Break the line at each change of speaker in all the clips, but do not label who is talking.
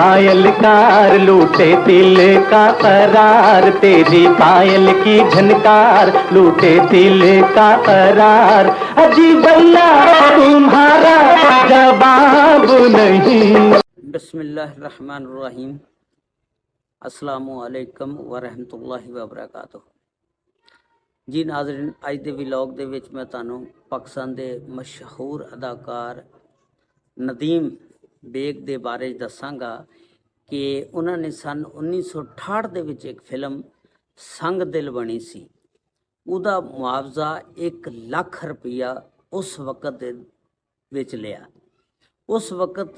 पायल car लूटे दिल का करार, तेरी पायल की झनकार लूटे दिल का करार। अजी भैया तुम्हारा जवाब नहीं।
बिस्मिल्लाहिर्रहमानिर्रहीम। अस्सलामुअलैकुम वरहमतुल्लाहि वबरकातुह। जी नाज़रीन, अज के व्लॉग दे विच मैं तुहानूं पाकिस्तान के मशहूर अदाकार नदीम बेग के बारे दसांगा कि उन्होंने सन 1968 दे विच एक फिल्म संग दिल बनी सी। उहदा मुआवजा 1 लाख रुपया उस वक़्त दे विच लिया। उस वक़्त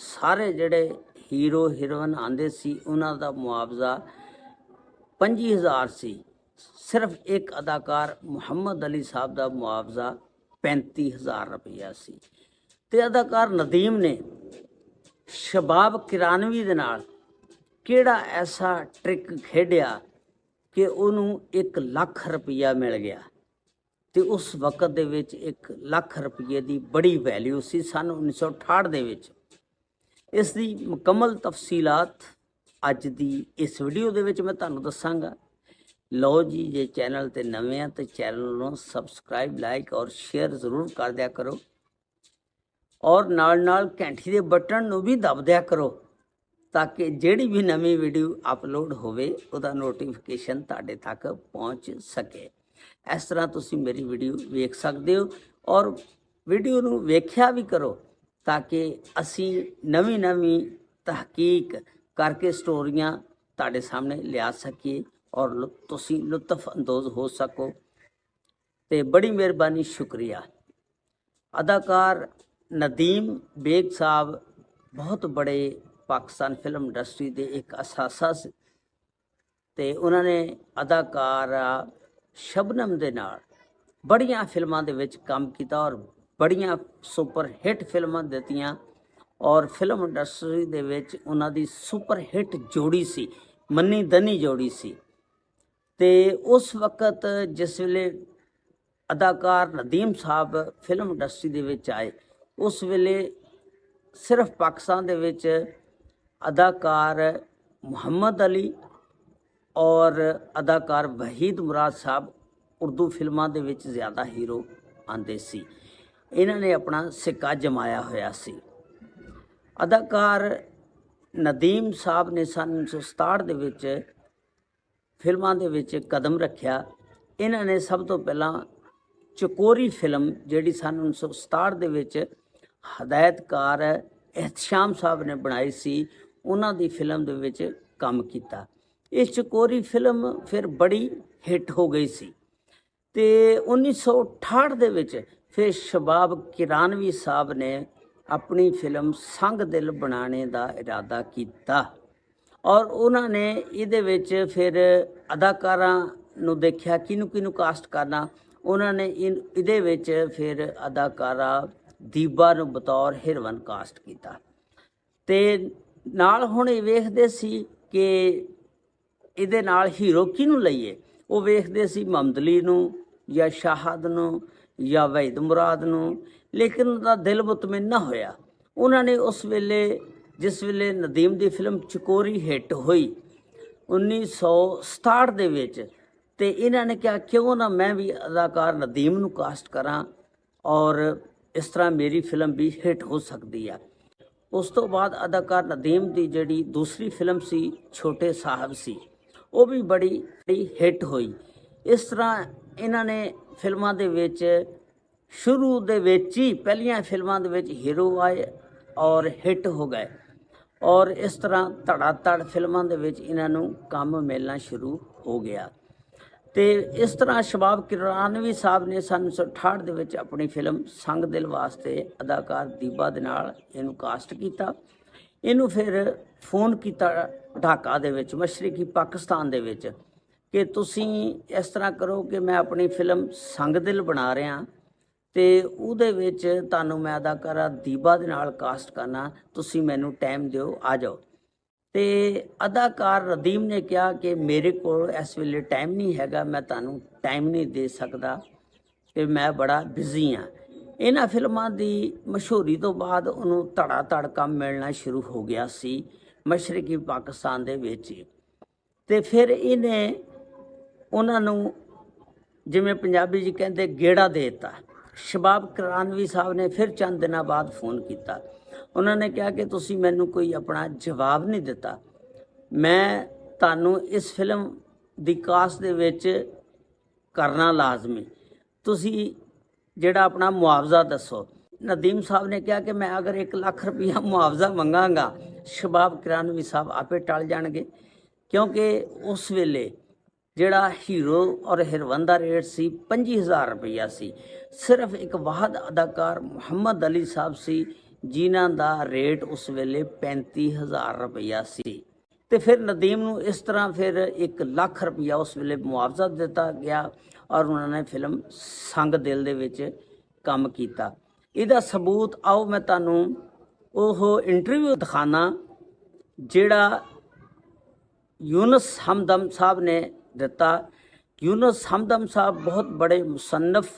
सारे जिहड़े हीरो हीरोइन आंदे सी उन्हां दा मुआवजा 25,000 सी। सिर्फ एक अदाकार मुहम्मद अली साहब का मुआवजा 35,000 रुपया सी। ते अदाकार नदीम ने शबाब किरानवी दे नाल किहड़ा ऐसा ट्रिक खेडिया कि उन्होंने 1 लाख रुपया मिल गया। तो उस वक़्त दे विच 1 लाख रुपये की बड़ी वैल्यू सी सन 1968 दे विच। इस दी मुकम्मल तफसीलात अज दी इस वीडियो दे विच मैं तुहानूं दसांगा। लो जी, जे चैनल ते नवे हैं तो चैनल नूं सबसक्राइब लाइक और शेयर जरूर कर दिया करो और नाल नाल घंटी दे बटन नूं भी दब दिया करो ताकि जिहड़ी भी नवी वीडियो अपलोड होवे उहदा नोटिफिकेशन तुहाडे तक पहुँच सके। इस तरह तुसी मेरी वीडियो वेख सकते हो और वीडियो नूं वेख्या भी करो ताकि असी नवी नवी तहकीक करके स्टोरियां तुहाडे सामने लिया सकीए और तुसी लुत्फ अंदोज हो सको। ते बड़ी मेहरबानी, शुक्रिया। अदाकार नदीम बेग साहब बहुत बड़े पाकिस्तान फिल्म इंडस्ट्री के एक असासा से ते उन्होंने अदाकारा शबनम दे नाल बड़ियां फिल्मां दे विच काम किया और बड़ियां सुपर हिट फिल्मां दित्तियां और फिल्म इंडस्ट्री दे विच उन्हां दी सुपर हिट जोड़ी सी, मन्नी दनी जोड़ी सी। ते उस वक़्त जिस वेले अदाकार नदीम साहब फिल्म इंडस्ट्री दे विच आए उस वेले सिर्फ पाकिस्तान दे विच अदाकार मुहम्मद अली और अदाकार वहीद मुराद साहब उर्दू फिल्मां दे विच ज़्यादा हीरो आंदे सी। इन्हां ने अपना सिक्का जमाया होया सी। अदाकार नदीम साहब ने सन 1967 दे विच फिल्मां दे विच कदम रखिया। इन्हां ने सब तो पहला चकोरी फिल्म जिहड़ी सन 1967 दे विच हदायतकार एहतशाम साहब ने बनाई सी, उन्हां दी फिल्म दे विच काम कीता। इस चकोरी फिल्म फिर बड़ी हिट हो गई सी। ते 1968 दे विच फिर शबाब किरानवी साहब ने अपनी फिल्म संग दिल बनाने का इरादा किया और उन्होंने इहदे विच फिर अदाकारां नूं देखिया किनू किनू कास्ट करना। उन्होंने इहदे विच फिर अदाकारा दीबा नूं बतौर हीरोइन कास्ट किया। ते नाल हुण इह वेखदे सी कि इहदे नाल हीरो किनू लईए। वो वेखदे सी मुहम्मद अली नूं या शाहद नूं या वहीद मुराद नूं, लेकिन उनका दिल मुतमिन ना होया। उन्होंने उस वेले जिस वेले नदीम की फिल्म चकोरी हिट हुई 1967 दे विच, ते इन्हां ने कहा क्यों ना मैं भी अदाकार नदीम नूं कास्ट करां और इस तरह मेरी फिल्म भी हिट हो सकती है। उस तो बाद अदाकार नदीम की जिहड़ी दूसरी फिल्म सी छोटे साहब सी, वो भी बड़ी हिट हुई। इस तरह इन्हां ने फिल्मां दे विच शुरू दे विच ही पहलियां फिल्मां दे विच हीरो आए और हिट हो गए और इस तरह धड़ाधड़ फिल्मां दे विच इन्हां नूं काम मिलना शुरू हो गया। तो इस तरह शबाब किरानवी साहब ने सन 1968 दे विच अपनी फिल्म संग दिल वास्ते अदाकार दीबा दे नाल इहनूं कास्ट किया। इहनूं फिर फोन किया ढाका दे विच मशरकी पाकिस्तान दे विच कि तुसीं इस तरह करो कि मैं अपनी फिल्म संग दिल बना रहा तो उहदे विच तुहानूं मैं अदाकारा दीबा दे नाल कास्ट करना, तुसीं मैनूं टाइम दिओ, आ जाओ। तो अदाकार नदीम ने कहा कि मेरे को इस वेले टाइम नहीं हैगा, मैं तुहानूं टाइम नहीं दे सकदा कि मैं बड़ा बिजी हाँ। इन्हां फिल्मां दी मशहूरी तो बाद उन्होंने धड़ा धड़ काम मिलना शुरू हो गया सी। ਮਸ਼ਰਕੀ ਪਾਕਿਸਤਾਨ ਦੇ ਵਿੱਚ ਹੀ। ਤੇ ਫਿਰ ਇਹਨੇ ਉਹਨਾਂ ਨੂੰ ਜਿਵੇਂ ਪੰਜਾਬੀ 'ਚ ਕਹਿੰਦੇ ਗੇੜਾ ਦੇ ਦਿੱਤਾ। ਸ਼ਬਾਬ ਕਰਾਨਵੀ ਸਾਹਿਬ ਨੇ ਫਿਰ ਚੰਦ ਦਿਨਾਂ ਬਾਅਦ ਫੋਨ ਕੀਤਾ। ਉਹਨਾਂ ਨੇ ਕਿਹਾ ਕਿ ਤੁਸੀਂ ਮੈਨੂੰ ਕੋਈ ਆਪਣਾ ਜਵਾਬ ਨਹੀਂ ਦਿੱਤਾ, ਮੈਂ ਤੁਹਾਨੂੰ ਇਸ ਫਿਲਮ ਦੀ ਕਾਸਟ ਦੇ ਵਿੱਚ ਕਰਨਾ ਲਾਜ਼ਮੀ, ਤੁਸੀਂ ਜਿਹੜਾ ਆਪਣਾ ਮੁਆਵਜ਼ਾ ਦੱਸੋ। ਨਦੀਮ ਸਾਹਿਬ ਨੇ ਕਿਹਾ ਕਿ ਮੈਂ ਅਗਰ 1 ਲੱਖ ਰੁਪਈਆ ਮੁਆਵਜ਼ਾ ਮੰਗਾਂਗਾ ਸ਼ਬਾਬ ਕਰਾਨਵੀ ਸਾਹਿਬ ਆਪੇ ਟਲ ਜਾਣਗੇ, ਕਿਉਂਕਿ ਉਸ ਵੇਲੇ ਜਿਹੜਾ ਹੀਰੋ ਔਰ ਹੀਰੋਇਨ ਦਾ ਰੇਟ ਸੀ 25,000 ਰੁਪਈਆ ਸੀ। ਸਿਰਫ ਇੱਕ ਵਾਹਦ ਅਦਾਕਾਰ ਮੁਹੰਮਦ ਅਲੀ ਸਾਹਿਬ ਸੀ ਜਿਨ੍ਹਾਂ ਦਾ ਰੇਟ ਉਸ ਵੇਲੇ 35,000 ਰੁਪਈਆ ਸੀ। ਤੇ ਫਿਰ ਨਦੀਮ ਨੂੰ ਇਸ ਤਰ੍ਹਾਂ ਫਿਰ 1 ਲੱਖ ਰੁਪਈਆ ਉਸ ਵੇਲੇ ਮੁਆਵਜ਼ਾ ਦਿੱਤਾ ਗਿਆ ਔਰ ਉਹਨਾਂ ਨੇ ਫਿਲਮ ਸੰਗ ਦਿਲ ਦੇ ਵਿੱਚ ਕੰਮ ਕੀਤਾ। ਇਹਦਾ ਸਬੂਤ ਆਓ ਮੈਂ ਤੁਹਾਨੂੰ ਉਹ ਇੰਟਰਵਿਊ ਦਿਖਾਣਾ ਜਿਹੜਾ ਯੂਨਸ ਹਮਦਮ ਸਾਹਿਬ ਨੇ ਦਿੱਤਾ। ਯੂਨਸ ਹਮਦਮ ਸਾਹਿਬ ਬਹੁਤ ਬੜੇ ਮੁਸੰਨਫ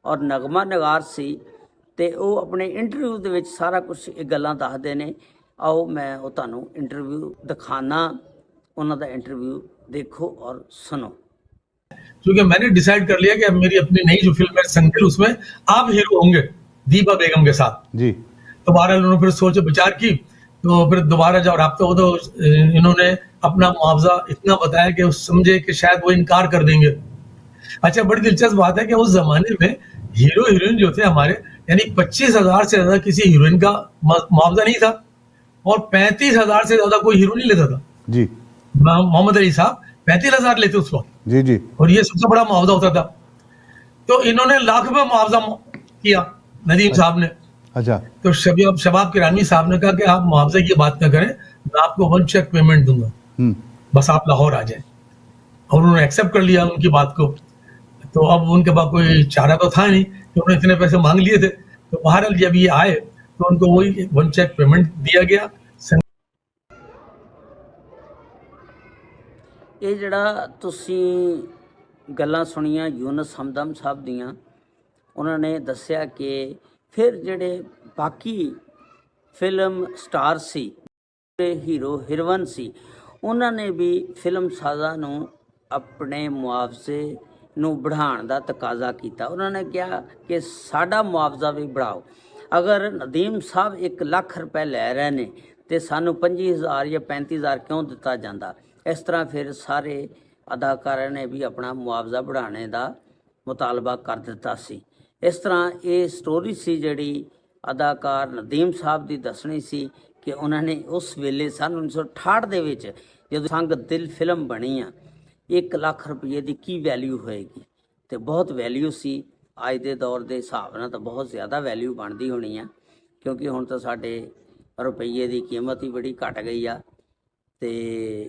ਔਰ ਨਗਮਾ ਨਗਾਰ ਸੀ ਤੇ ਉਹ ਆਪਣੇ ਇੰਟਰਵਿਊ ਦੇ ਵਿੱਚ ਸਾਰਾ ਕੁਝ ਇਹ ਗੱਲਾਂ ਦੱਸਦੇ ਨੇ। आओ मैं वो तुहानू इंटरव्यू दिखाना, उन्होंने इंटरव्यू देखो और सुनो।
क्योंकि मैंने डिसाइड कर लिया कि अब मेरी अपनी नई जो फिल्म है संगदिल, उसमें आप हीरो होंगे दीपा बेगम के साथ जी। तो बहरहाल उन्होंने फिर सोचे विचार की, तो फिर दोबारा जब रब्ता हो तो इन्होंने अपना मुआवजा इतना बताया कि समझे कि शायद वो इनकार कर देंगे। अच्छा, बड़ी दिलचस्प बात है कि उस जमाने में हीरो हीरोइन जो थे हमारे, यानी 25,000 से ज्यादा किसी हीरोइन का मुआवजा नहीं था और 35,000 से ज्यादा कोई हीरो नहीं लेता था जी। मोहम्मद अली साहब 35,000 लेते उस वक्त जी जी, और ये सबसे बड़ा मुआवजा होता था। तो इन्होंने लाख में मुआवजा किया नदीम साहब ने। अच्छा, तो शबाब किरानी साहब ने कहा कि आप मुआवजे की बात न करें, मैं आपको 1 चेक पेमेंट दूंगा, बस आप लाहौर आ जाए। और उन्होंने एक्सेप्ट कर लिया उनकी बात को। तो अब उनके पास कोई चारा तो था नहीं कि उन्होंने इतने पैसे मांग लिए थे। तो बहरहाल जब ये आए तो उनको वही 1 चेक पेमेंट दिया गया।
ਇਹ ਜਿਹੜਾ ਤੁਸੀਂ ਗੱਲਾਂ ਸੁਣੀਆਂ ਯੂਨਸ ਹਮਦਮ ਸਾਹਿਬ ਦੀਆਂ, ਉਹਨਾਂ ਨੇ ਦੱਸਿਆ ਕਿ ਫਿਰ ਜਿਹੜੇ ਬਾਕੀ ਫਿਲਮ ਸਟਾਰ ਸੀ, ਹੀਰੋ ਹੀਰੋਇਨ ਸੀ, ਉਹਨਾਂ ਨੇ ਵੀ ਫਿਲਮ ਸਾਜ਼ਾਂ ਨੂੰ ਆਪਣੇ ਮੁਆਵਜ਼ੇ ਨੂੰ बढ़ाने का तकाजा किया। उन्होंने कहा कि साडा मुआवजा भी बढ़ाओ। अगर नदीम साहब 1 लाख रुपए लै रहे ने तो सानू 25,000 या 35,000 क्यों दिता जाता। इस तरह फिर सारे अदाकारां ने भी अपना मुआवजा बढ़ाने का मुतालबा कर दिता सी। इस तरह ये स्टोरी सी जिहड़ी अदाकार नदीम साहब की दसनी सी कि उन्होंने उस वेले सन 1968 दे विच जदों संग दिल फिल्म बनी आ 1 ਲੱਖ ਰੁਪਏ ਦੀ ਕੀ ਵੈਲਿਊ ਹੋਏਗੀ, ਤੇ ਬਹੁਤ ਵੈਲਿਊ ਸੀ। ਅੱਜ ਦੇ ਦੌਰ ਦੇ ਹਿਸਾਬ ਨਾਲ ਤਾਂ ਬਹੁਤ ਜ਼ਿਆਦਾ ਵੈਲਿਊ ਬਣਦੀ ਹੋਣੀ ਆ, ਕਿਉਂਕਿ ਹੁਣ ਤਾਂ ਸਾਡੇ ਰੁਪਈਏ ਦੀ ਕੀਮਤ ਹੀ ਬੜੀ ਘਟ ਗਈ ਆ। ਤੇ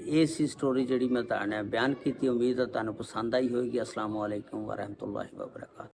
ਇਹ ਸੀ ਸਟੋਰੀ ਜਿਹੜੀ ਮੈਂ ਤੁਹਾਨੂੰ ਬਿਆਨ ਕੀਤੀ। ਉਮੀਦ ਹੈ ਤੁਹਾਨੂੰ ਪਸੰਦ ਆਈ ਹੋਵੇਗੀ। ਅਸਲਾਮੁ ਅਲੈਕੁਮ ਵਰਹਿਮਤੁல்லாਹਿ ਵਬਰਕਾਤੁਹੂ।